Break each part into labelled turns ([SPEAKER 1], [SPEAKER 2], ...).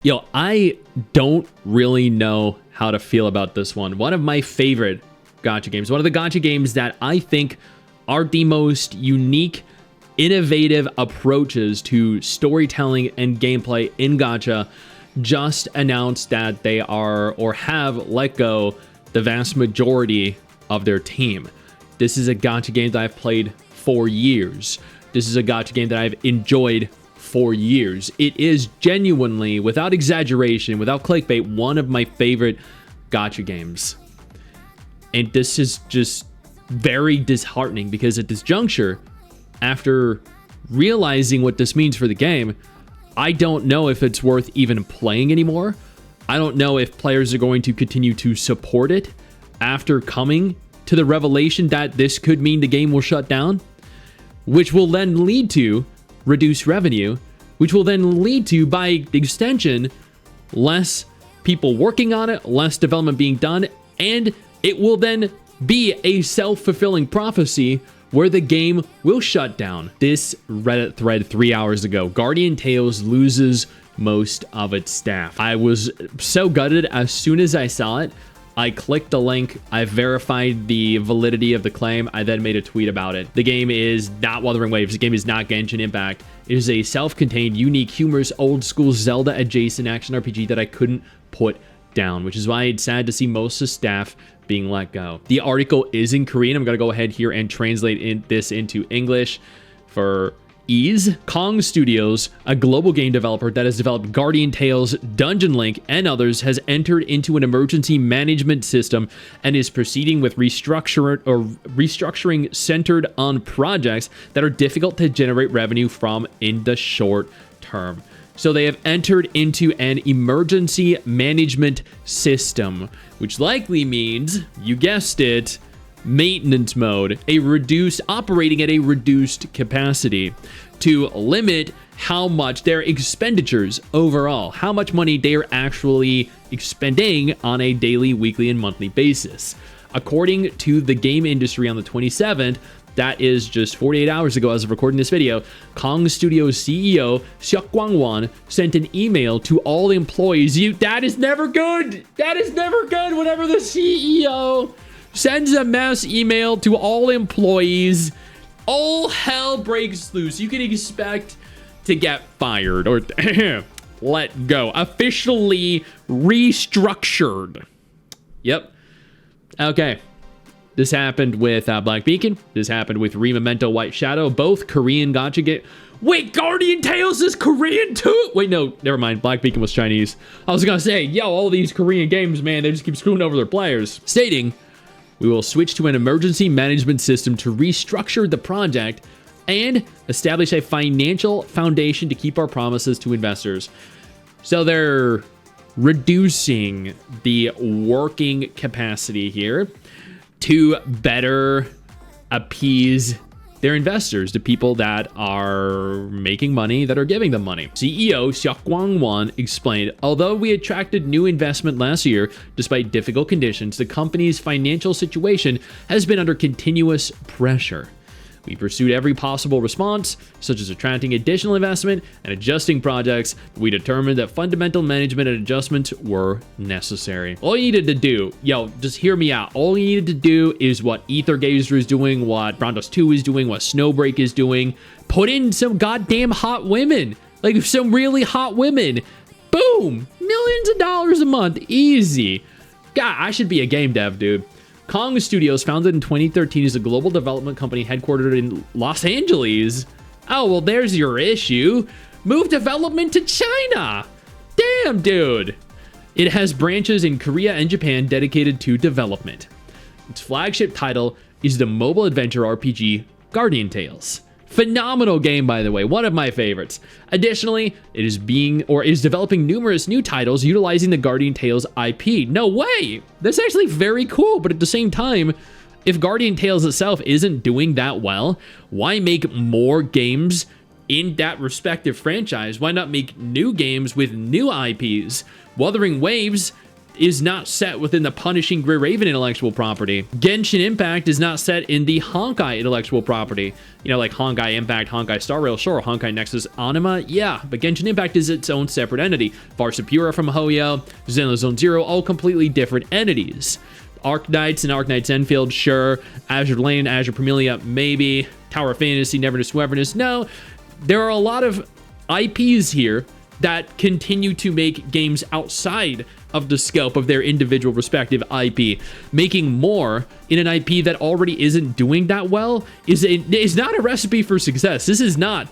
[SPEAKER 1] Yo, I don't really know how to feel about this one. One of my favorite gacha games. One of the gacha games that I think are the most unique, innovative approaches to storytelling and gameplay in gacha just announced that they are or have let go the vast majority of their team. This is a gacha game that I've played for years. This is a gacha game that I've enjoyed for years. It is genuinely, without exaggeration, without clickbait, one of my favorite gacha games. And this is just very disheartening because at this juncture, after realizing what this means for the game, I don't know if it's worth even playing anymore. I don't know if players are going to continue to support it after coming to the revelation that this could mean the game will shut down, which will then lead to reduced revenue, which will then lead to, by extension, less people working on it, less development being done, and it will then be a self-fulfilling prophecy where the game will shut down. This Reddit thread 3 hours ago, Guardian Tales loses most of its staff. I was so gutted as soon as I saw it. I clicked the link, I verified the validity of the claim, I then made a tweet about it. The game is not Wuthering Waves, the game is not Genshin Impact. It is a self-contained, unique, humorous, old-school Zelda-adjacent action RPG that I couldn't put down, which is why it's sad to see most of the staff being let go. The article is in Korean. I'm going to go ahead here and translate this into English for ease. Kong Studios, a global game developer that has developed Guardian Tales, Dungeon Link, and others, has entered into an emergency management system and is proceeding with restructuring centered on projects that are difficult to generate revenue from in the short term. So they have entered into an emergency management system, which likely means, you guessed it, maintenance mode, operating at a reduced capacity to limit how much their expenditures overall, how much money they're actually expending on a daily, weekly, and monthly basis. According to the game industry on the 27th, that is just 48 hours ago as of recording this video, Kong Studios CEO Seok Kwang-won sent an email to all employees. That is never good. That is never good whenever the CEO sends a mass email to all employees. All hell breaks loose. You can expect to get fired or let go. Officially restructured. Yep. Okay. This happened with Black Beacon. This happened with Rememento White Shadow. Both Korean gacha game. Wait, Guardian Tales is Korean too? Wait, no, never mind. Black Beacon was Chinese. I was gonna say, yo, all these Korean games, man, they just keep screwing over their players. Stating, we will switch to an emergency management system to restructure the project and establish a financial foundation to keep our promises to investors. So they're reducing the working capacity here to better appease their investors, the people that are making money, that are giving them money. CEO Seok Kwang-won explained, although we attracted new investment last year, despite difficult conditions, the company's financial situation has been under continuous pressure. We pursued every possible response, such as attracting additional investment and adjusting projects. We determined that fundamental management and adjustments were necessary. All you needed to do, just hear me out. All you needed to do is what Ether Gazer is doing, what Brontos 2 is doing, what Snowbreak is doing. Put in some goddamn hot women, like some really hot women. Boom! Millions of dollars a month, easy. God, I should be a game dev, dude. Kong Studios, founded in 2013, is a global development company headquartered in Los Angeles. Oh, well, there's your issue. Move development to China. Damn, dude. It has branches in Korea and Japan dedicated to development. Its flagship title is the mobile adventure RPG Guardian Tales. Phenomenal game, by the way, one of my favorites. Additionally, it is developing numerous new titles utilizing the Guardian Tales IP. No way! That's actually very cool, but at the same time, if Guardian Tales itself isn't doing that well, why make more games in that respective franchise? Why not make new games with new IPs? Wuthering Waves is not set within the Punishing Gray Raven intellectual property. Genshin Impact is not set in the Honkai intellectual property. You know, like Honkai Impact, Honkai Star Rail, sure, Honkai Nexus Anima, yeah, but Genshin Impact is its own separate entity. Varsapura from Hoyo, Xenoblade Zone Zero, all completely different entities. Arknights and Arknights Enfield, sure. Azure Lane, Azure Premilia, maybe. Tower of Fantasy, Neverness, Weverness, no. There are a lot of IPs here that continue to make games outside of the scope of their individual respective IP. Making more in an IP that already isn't doing that well is not a recipe for success. This is not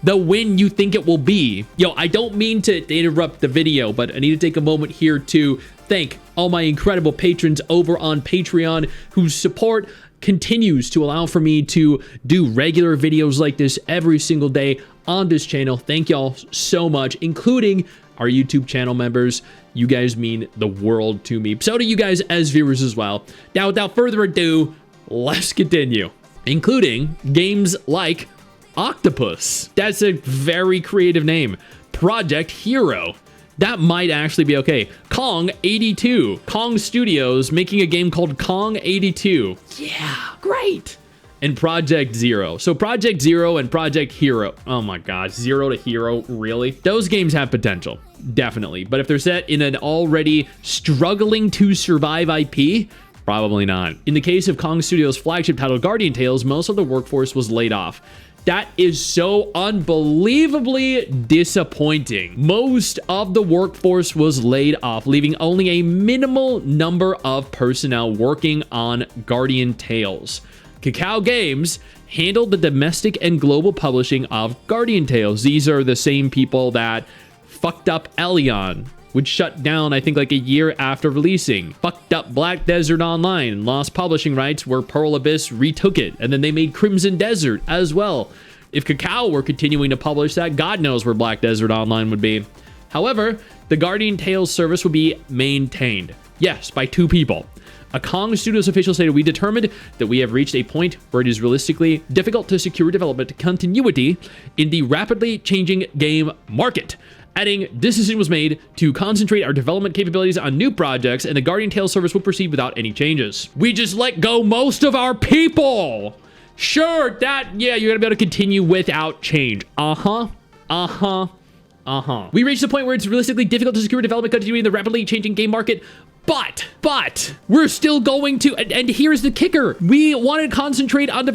[SPEAKER 1] the win you think it will be. Yo, I don't mean to interrupt the video, but I need to take a moment here to thank all my incredible patrons over on Patreon whose support continues to allow for me to do regular videos like this every single day on this channel. Thank y'all so much, including our YouTube channel members. You guys mean the world to me. So do you guys as viewers as well. Now, without further ado, let's continue. Including games like Octopus. That's a very creative name. Project Hero. That might actually be okay. Kong 82. Kong Studios making a game called Kong 82. Yeah, great. And Project Zero. So Project Zero and Project Hero. Oh my gosh, Zero to Hero, really? Those games have potential, definitely. But if they're set in an already struggling to survive IP, probably not. In the case of Kong Studios' flagship title Guardian Tales, most of the workforce was laid off. That is so unbelievably disappointing. Most of the workforce was laid off, leaving only a minimal number of personnel working on Guardian Tales. Kakao Games handled the domestic and global publishing of Guardian Tales. These are the same people that fucked up Elion, which shut down, I think, like a year after releasing. Fucked up Black Desert Online, lost publishing rights where Pearl Abyss retook it, and then they made Crimson Desert as well. If Kakao were continuing to publish that, God knows where Black Desert Online would be. However, the Guardian Tales service will be maintained. Yes, by 2 people. A Kong Studios official stated, "We determined that we have reached a point where it is realistically difficult to secure development continuity in the rapidly changing game market." Adding, "This decision was made to concentrate our development capabilities on new projects, and the Guardian Tales service will proceed without any changes." We just let go most of our people. Sure, yeah, you're gonna be able to continue without change. We reached a point where it's realistically difficult to secure development continuity in the rapidly changing game market. But we're still going to, and here's the kicker. We want to concentrate on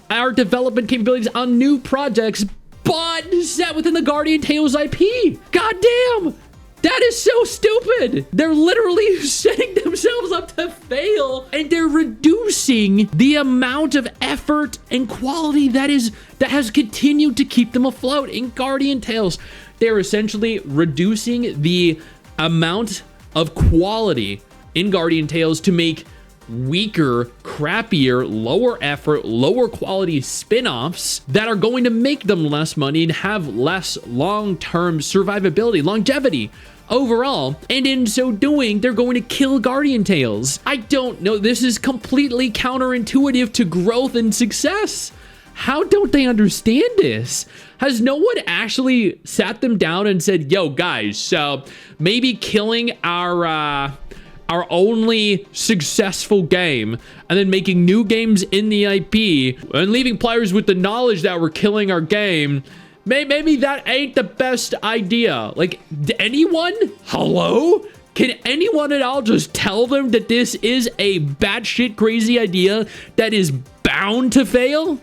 [SPEAKER 1] our development capabilities on new projects, but set within the Guardian Tales IP. God damn, that is so stupid. They're literally setting themselves up to fail, and they're reducing the amount of effort and quality that has continued to keep them afloat in Guardian Tales. They're essentially reducing the amount of quality in Guardian Tales to make weaker, crappier, lower effort, lower quality spin-offs that are going to make them less money and have less long-term survivability, longevity overall. And in so doing, they're going to kill Guardian Tales. I don't know. This is completely counterintuitive to growth and success. How don't they understand this? Has no one actually sat them down and said, yo, guys, so maybe killing our only successful game and then making new games in the IP and leaving players with the knowledge that we're killing our game, maybe that ain't the best idea. Like, anyone? Hello? Can anyone at all just tell them that this is a batshit crazy idea that is bound to fail?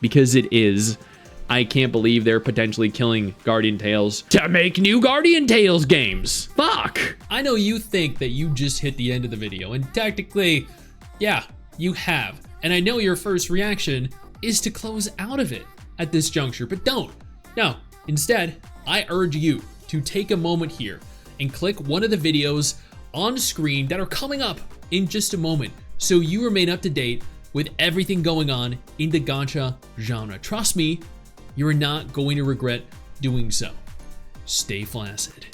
[SPEAKER 1] Because it is. I can't believe they're potentially killing Guardian Tales to make new Guardian Tales games. Fuck. I know you think that you just hit the end of the video, and technically, yeah, you have. And I know your first reaction is to close out of it at this juncture, but don't. No, instead, I urge you to take a moment here and click one of the videos on screen that are coming up in just a moment so you remain up to date with everything going on in the gacha genre. Trust me, you're not going to regret doing so. Stay flaccid.